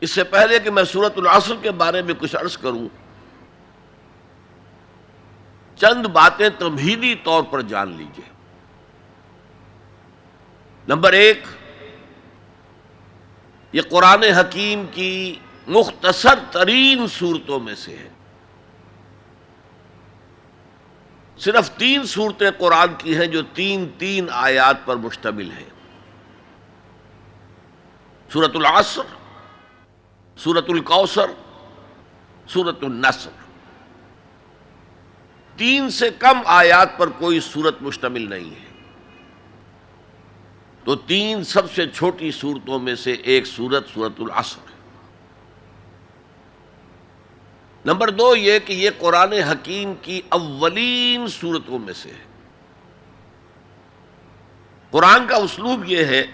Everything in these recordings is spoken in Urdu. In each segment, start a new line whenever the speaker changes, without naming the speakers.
اس سے پہلے کہ میں سورۃ العصر کے بارے میں کچھ عرض کروں، چند باتیں تمہیدی طور پر جان لیجیے۔ نمبر ایک، یہ قرآن حکیم کی مختصر ترین صورتوں میں سے ہے۔ صرف 3 صورتیں قرآن کی ہیں جو 3 آیات پر مشتمل ہیں۔ سورۃ العصر، سورۃ الکوثر، سورۃ النصر۔ 3 سے کم آیات پر کوئی صورت مشتمل نہیں ہے، تو 3 سب سے چھوٹی صورتوں میں سے ایک سورۃ العصر ہے۔ نمبر 2 یہ کہ یہ قرآن حکیم کی اولین صورتوں میں سے ہے۔ قرآن کا اسلوب یہ ہے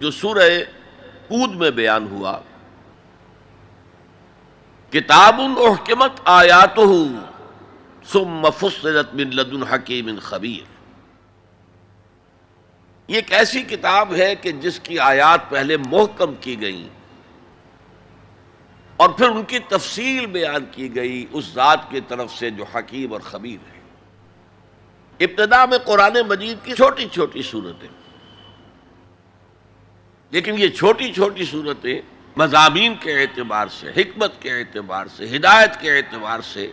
جو سورہ ہود میں بیان ہوا، کتاب احکمت آیاتہ ثم فصلت من لدن حکیم خبیر۔ یہ ایک ایسی کتاب ہے کہ جس کی آیات پہلے محکم کی گئیں اور پھر ان کی تفصیل بیان کی گئی اس ذات کی طرف سے جو حکیم اور خبیر ہے۔ ابتدا میں قرآن مجید کی چھوٹی چھوٹی صورتیں، لیکن یہ چھوٹی چھوٹی صورتیں مضامین کے اعتبار سے، حکمت کے اعتبار سے، ہدایت کے اعتبار سے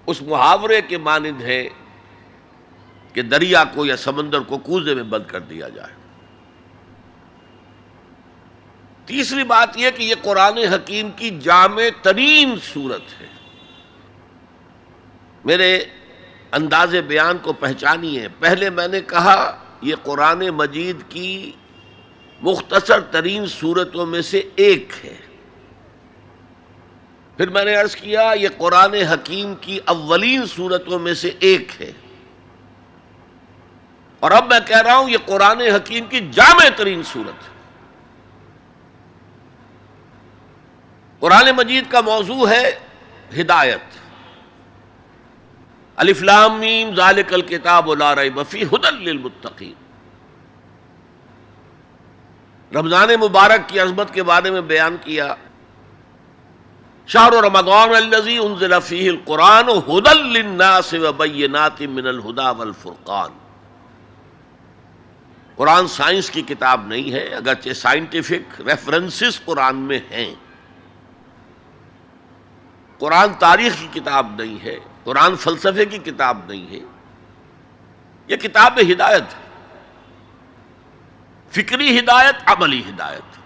اس محاورے کے مانند ہے کہ دریا کو یا سمندر کو کوزے میں بند کر دیا جائے۔ تیسری بات یہ کہ یہ قرآن حکیم کی جامع ترین صورت ہے۔ میرے انداز بیان کو پہچانیے، پہلے میں نے کہا یہ قرآن مجید کی مختصر ترین صورتوں میں سے ایک ہے، پھر میں نے عرض کیا یہ قرآن حکیم کی اولین صورتوں میں سے ایک ہے، اور اب میں کہہ رہا ہوں یہ قرآن حکیم کی جامع ترین صورت ہے۔ قرآن مجید کا موضوع ہے ہدایت۔ الف لام میم ذالک الکتاب لا ریب فیہ ھدی للمتقین۔ رمضان مبارک کی عظمت کے بارے میں بیان کیا، شہر رمضان الذی انزل فیہ القرآن ھدی للناس وبینات من الھدی والفرقان۔ قرآن سائنس کی کتاب نہیں ہے، اگرچہ سائنٹیفک ریفرنسز قرآن میں ہیں۔ قرآن تاریخ کی کتاب نہیں ہے، قرآن فلسفے کی کتاب نہیں ہے، یہ کتاب ہدایت ہے، فکری ہدایت، عملی ہدایت۔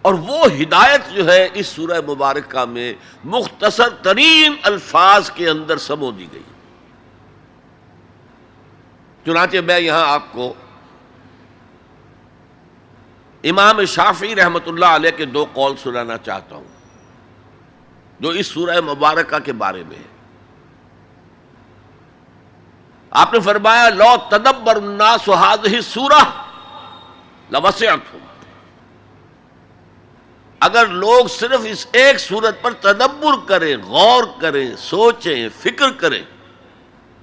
اور وہ ہدایت جو ہے اس سورہ مبارکہ میں مختصر ترین الفاظ کے اندر سمو دی گئی۔ چنانچہ میں یہاں آپ کو امام شافعی رحمۃ اللہ علیہ کے 2 قول سنانا چاہتا ہوں جو اس سورہ مبارکہ کے بارے میں ہے۔ آپ نے فرمایا لو تدبر الناس هذه السورة لوسعتهم۔ اگر لوگ صرف اس ایک سورت پر تدبر کریں، غور کریں، سوچیں، فکر کریں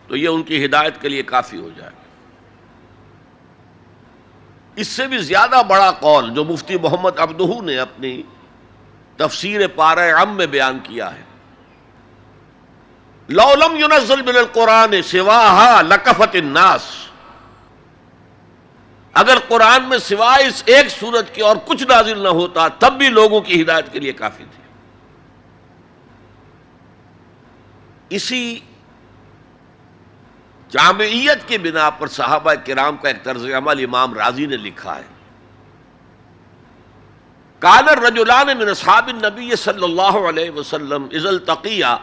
تو یہ ان کی ہدایت کے لیے کافی ہو جائے گا۔ اس سے بھی زیادہ بڑا قول جو مفتی محمد عبدہ نے اپنی تفسیر پارہ عم میں بیان کیا ہے، لو لم ينزل من القرآن سواها لکفت الناس۔ اگر قرآن میں سوائے اس ایک سورت کے اور کچھ نازل نہ ہوتا تب بھی لوگوں کی ہدایت کے لیے کافی تھی۔ اسی جامعیت کی بنا پر صحابہ کرام کا ایک طرز عمل امام راضی نے لکھا ہے، کان الرجلان من اصحاب النبی صلی اللہ علیہ وسلم اذا التقیا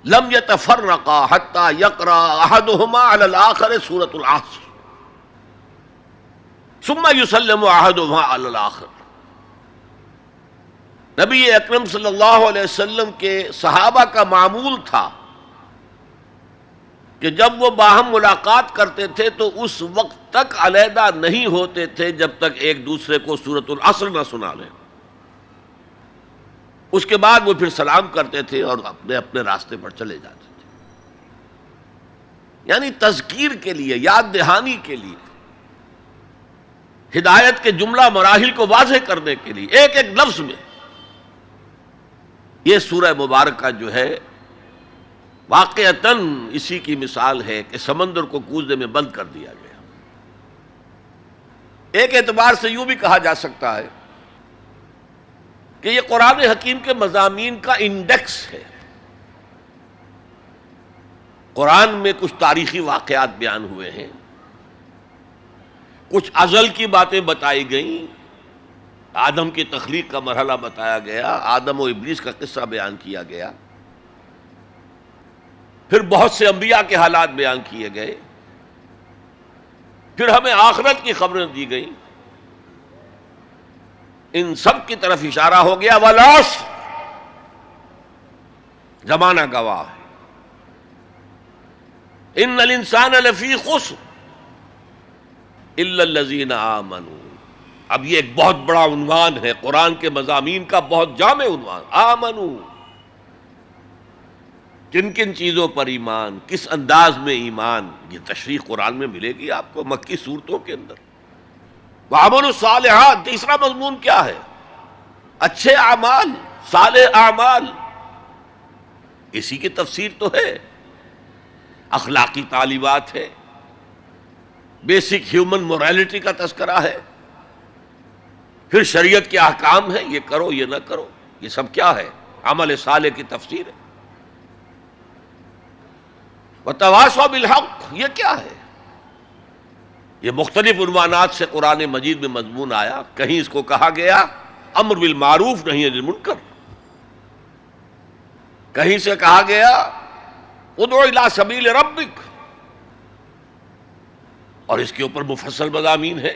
لم يتفرقا حتى يقرأ احدهما على الاخر سورة العصر ثم يسلم احدهما على الاخر۔ نبی اکرم صلی اللہ علیہ وسلم کے صحابہ کا معمول تھا کہ جب وہ باہم ملاقات کرتے تھے تو اس وقت تک علیحدہ نہیں ہوتے تھے جب تک ایک دوسرے کو سورۃ العصر نہ سنا لیں۔ اس کے بعد وہ پھر سلام کرتے تھے اور اپنے اپنے راستے پر چلے جاتے تھے، یعنی تذکیر کے لیے، یاد دہانی کے لیے۔ ہدایت کے جملہ مراحل کو واضح کرنے کے لیے ایک ایک لفظ میں یہ سورہ مبارکہ جو ہے واقعتاً اسی کی مثال ہے کہ سمندر کو کوزے میں بند کر دیا گیا۔ ایک اعتبار سے یوں بھی کہا جا سکتا ہے کہ یہ قرآن حکیم کے مضامین کا انڈیکس ہے۔ قرآن میں کچھ تاریخی واقعات بیان ہوئے ہیں، کچھ ازل کی باتیں بتائی گئیں، آدم کی تخلیق کا مرحلہ بتایا گیا، آدم و ابلیس کا قصہ بیان کیا گیا، پھر بہت سے انبیاء کے حالات بیان کیے گئے، پھر ہمیں آخرت کی خبریں دی گئیں۔ ان سب کی طرف اشارہ ہو گیا والعصر، زمانہ گواہ ہے، ان الانسان لفی خسر الا الذین آمنوا۔ اب یہ ایک بہت بڑا عنوان ہے قرآن کے مضامین کا، بہت جامع عنوان، آمنو، کن کن چیزوں پر ایمان، کس انداز میں ایمان، یہ تشریح قرآن میں ملے گی آپ کو مکی صورتوں کے اندر۔ وعملوا الصالحات، تیسرا مضمون کیا ہے؟ اچھے اعمال، صالح اعمال، اسی کی تفسیر تو ہے، اخلاقی تعلیمات ہے، بیسک ہیومن موریلٹی کا تذکرہ ہے، پھر شریعت کے احکام ہیں، یہ کرو یہ نہ کرو، یہ سب کیا ہے؟ عمل صالح کی تفسیر ہے۔ وتواصوا بالحق، یہ کیا ہے؟ یہ مختلف عنوانات سے قرآن مجید میں مضمون آیا، کہیں اس کو کہا گیا امر بالمعروف نہی عن المنکر، کہیں سے کہا گیا ادعو الی سبیل ربک، اور اس کے اوپر مفصل مضامین ہے،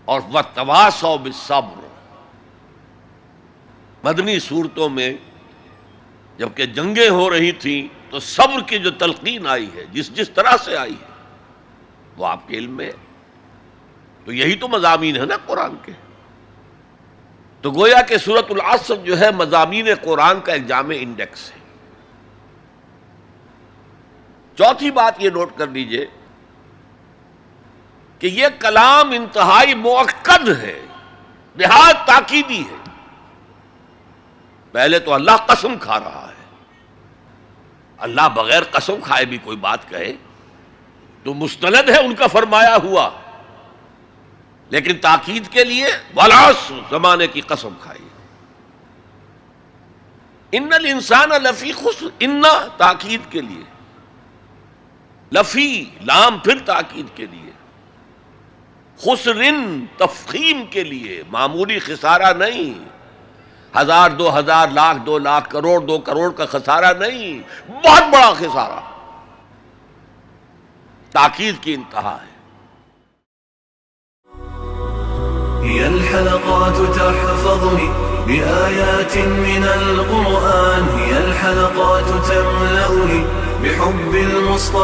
اور وتواصوا بالصبر۔ مدنی صورتوں میں جبکہ جنگیں ہو رہی تھیں تو صبر کی جو تلقین آئی ہے، جس طرح سے آئی ہے وہ آپ کے علم میں ہے، تو یہی تو مضامین ہے نا قرآن کے۔ تو گویا کہ سورۃ العصر جو ہے مضامین قرآن کا ایک جامع انڈیکس ہے۔ چوتھی بات یہ نوٹ کر لیجئے کہ یہ کلام انتہائی مؤکد ہے، نہایت تاکیدی ہے۔ پہلے تو اللہ قسم کھا رہا ہے، اللہ بغیر قسم کھائے بھی کوئی بات کہے تو مستند ہے ان کا فرمایا ہوا، لیکن تاکید کے لیے والعصر، زمانے کی قسم کھائی۔ ان الانسان لفی خسر، ان تاکید کے لیے، لفی لام پھر تاکید کے لیے، خسرن تفخیم کے لیے، معمولی خسارہ نہیں، 1000 2000 لاکھ 2 لاکھ کروڑ 2 کروڑ کا خسارہ نہیں، بہت بڑا خسارہ، تاکید کی انتہا ہے۔
هي الحلقات تحفظني بآيات من القرآن، هي الحلقات تملأني بحب المصطفى